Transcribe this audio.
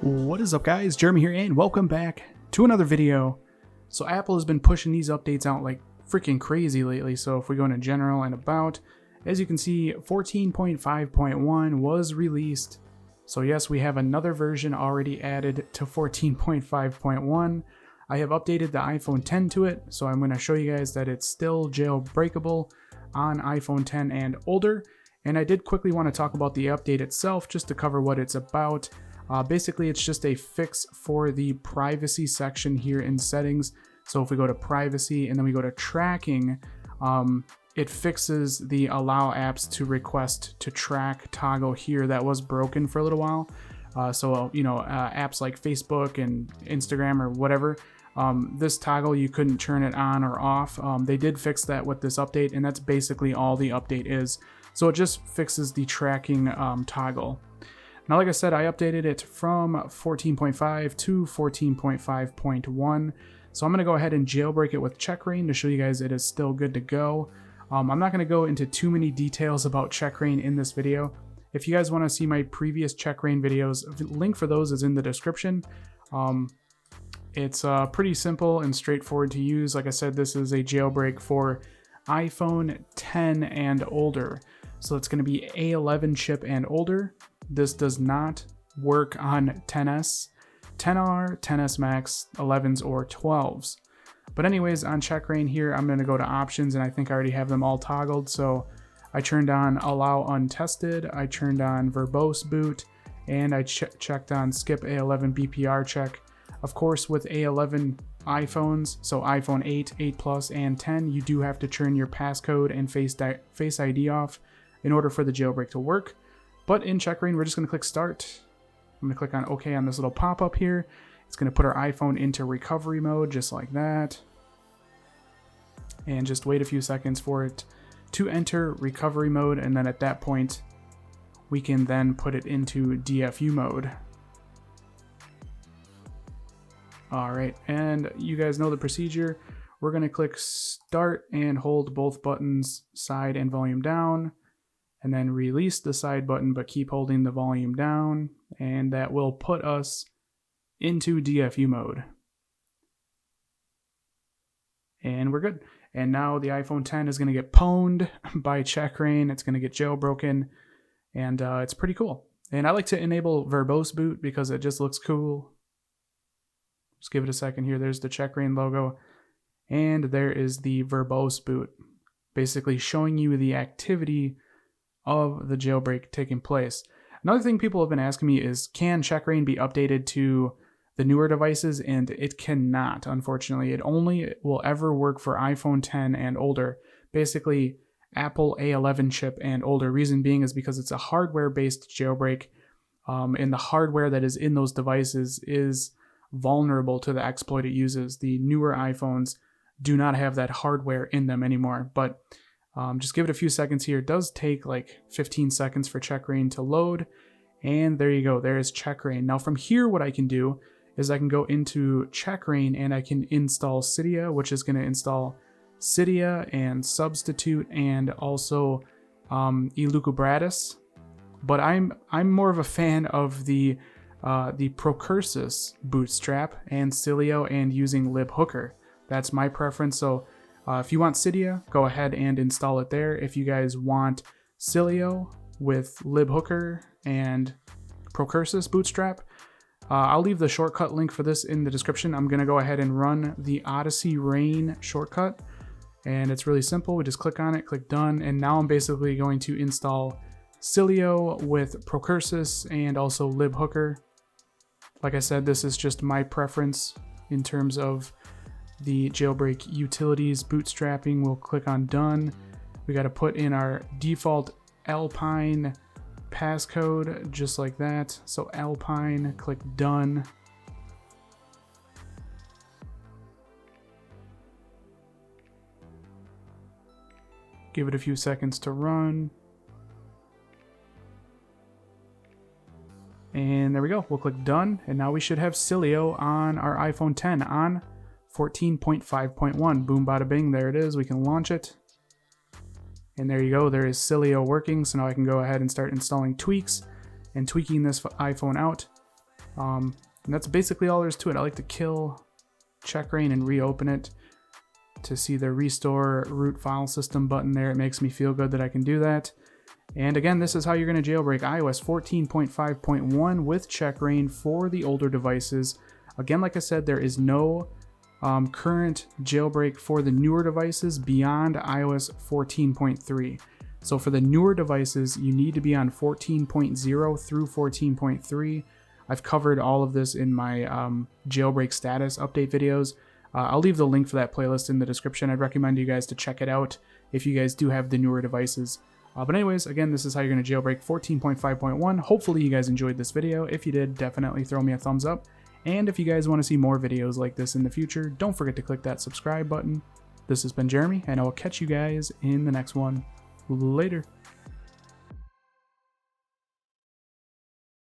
What is up, guys? Jeremy here and welcome back to another video. So Apple has been pushing these updates out like freaking crazy lately. So if we go into general and about, as you can see, 14.5.1 was released. So yes, we have another version already added to 14.5.1. I have updated the iPhone 10 to it, so I'm going to show you guys that it's still jailbreakable on iPhone 10 and older. And I did quickly want to talk about the update itself just to cover what it's about. Basically, it's just a fix for the privacy section here in settings. So if we go to privacy and then we go to tracking, it fixes the allow apps to request to track toggle here that was broken for a little while. Apps like Facebook and Instagram or whatever, this toggle, you couldn't turn it on or off. They did fix that with this update, and that's basically all the update is. So it just fixes the tracking toggle. Now, like I said, I updated it from 14.5 to 14.5.1. So I'm going to go ahead and jailbreak it with checkra1n to show you guys it is still good to go. I'm not going to go into too many details about checkra1n in this video. If you guys want to see my previous checkra1n videos, the link for those is in the description. It's pretty simple and straightforward to use. Like I said, this is a jailbreak for iPhone 10 and older. So it's going to be A11 chip and older. This does not work on 10s, 10R, 10s Max, 11s, or 12s. But anyways, on checkra1n here, I'm going to go to options, and I think I already have them all toggled. So I turned on allow untested, I turned on verbose boot, and I checked on skip A11 BPR check. Of course, with A11 iPhones, so iPhone 8, 8 Plus, and 10, you do have to turn your passcode and Face ID off in order for the jailbreak to work. But in checkra1n, we're just going to click start. I'm going to click on OK on this little pop-up here. It's going to put our iPhone into recovery mode just like that. And just wait a few seconds for it to enter recovery mode. And then at that point, we can then put it into Dfu mode. All right, and you guys know the procedure. We're going to click start and hold both buttons, side and volume down. And then release the side button, but keep holding the volume down, and that will put us into Dfu mode. And we're good. And now the iPhone 10 is going to get pwned by checkra1n. It's going to get jailbroken, and it's pretty cool. And I like to enable verbose boot because it just looks cool. Just give it a second here. There's the checkra1n logo, and there is the verbose boot, basically showing you the activity of the jailbreak taking place. Another thing people have been asking me is, can checkra1n be updated to the newer devices? And it cannot, unfortunately. It only will ever work for iPhone 10 and older. Basically, Apple A11 chip and older. Reason being is because it's a hardware-based jailbreak, and the hardware that is in those devices is vulnerable to the exploit it uses. The newer iPhones do not have that hardware in them anymore, but just give it a few seconds here. It does take like 15 seconds for checkra1n to load. And there you go. There is checkra1n. Now from here, what I can do is I can go into checkra1n and I can install Cydia, which is going to install Cydia and Substitute and also elucubratus. But I'm more of a fan of the Procursus bootstrap and Sileo and using libhooker. That's my preference. So if you want Cydia, go ahead and install it there. If you guys want Sileo with libhooker and Procursus bootstrap, I'll leave the shortcut link for this in the description. I'm going to go ahead and run the Odysseyra1n shortcut, and it's really simple. We just click on it, click done, and now I'm basically going to install Sileo with Procursus and also libhooker. Like I said, this is just my preference in terms of the jailbreak utilities bootstrapping. We'll click on done. We got to put in our default Alpine passcode just like that. So Alpine, click done. Give it a few seconds to run. And there we go. We'll click done. And now we should have Sileo on our iPhone 10 on 14.5.1. Boom, bada bing, there it is. We can launch it. And there you go, there is Sileo working. So now I can go ahead and start installing tweaks and tweaking this iPhone out. And that's basically all there is to it. I like to kill checkra1n and reopen it to see the restore root file system button there. It makes me feel good that I can do that. And again, this is how you're going to jailbreak iOS 14.5.1 with checkra1n for the older devices. Again, like I said, there is no current jailbreak for the newer devices beyond iOS 14.3. So for the newer devices, you need to be on 14.0 through 14.3. I've covered all of this in my jailbreak status update videos. I'll leave the link for that playlist in the description. I'd recommend you guys to check it out if you guys do have the newer devices. But anyways, again, this is how you're going to jailbreak 14.5.1. Hopefully you guys enjoyed this video. If you did, definitely throw me a thumbs up. And if you guys want to see more videos like this in the future, don't forget to click that subscribe button. This has been Jeremy, and I will catch you guys in the next one. Later.